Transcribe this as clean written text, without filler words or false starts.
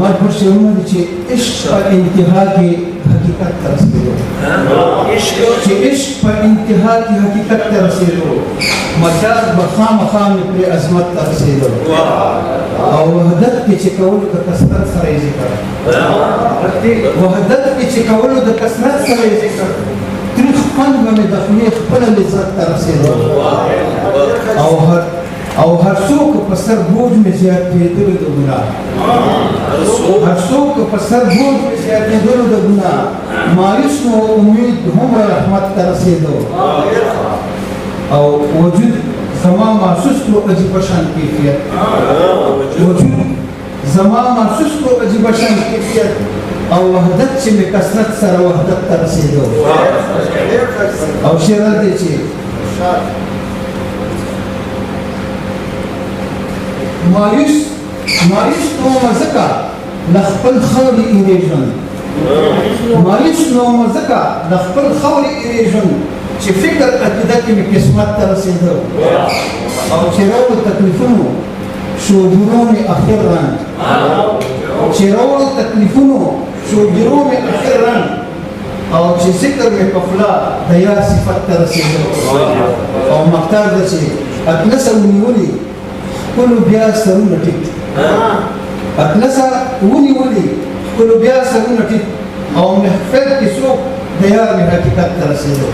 مجبور شوونه دي چې عشق په انتها کې حقیقت ته رسېدو چې عشق په انتها کې حقیقت ته رسېدو مجاز به خامخا مې پرې عظمت ته رسېدو او وحدت کې چې کولو د کثرت سره یې ذکر وحدت کې چې کولو د کثرت سره یې ذکر تریخ خوند به مې د خولې خپله لذت ته رسېدو او هر څوک په سر بوج مې زیاتېدلو د ګناه هر څوک په سر بوج مې زیاتېدلو د ګناه مایوس نو امید هومره رحمت ته رسېدو او وجود زما محسوس کړو عجیبه شان کیفیت وجود زما محسوس کړو عجیبه شان کیفیت او وحدت چې مې کثرت سره وحدت ته رسېدو او شعر دی چې مایوس نومه ځکه له خپل خاورې ایرېږم مایوس نومه ځکه له خپل خاورې ایرېږم چې فکر عقیده کې مې قسمت ته رسېدو او چې راوړو تکلیفونو شوګیرو مې اخر رنګ چې راوړو تکلیفونو شوګیرو مې اخر رنګ او چې ذکر مې په خوله د یار صفت ته رسېدو او مختار ده چې اطلسه ونیولي ښکلو بیا سرونه ټیټ اطلسه ونیولي ښکلو بیا سرونه ټیټ او محفل کې څوک د یار مې حقیقت ته رسېدو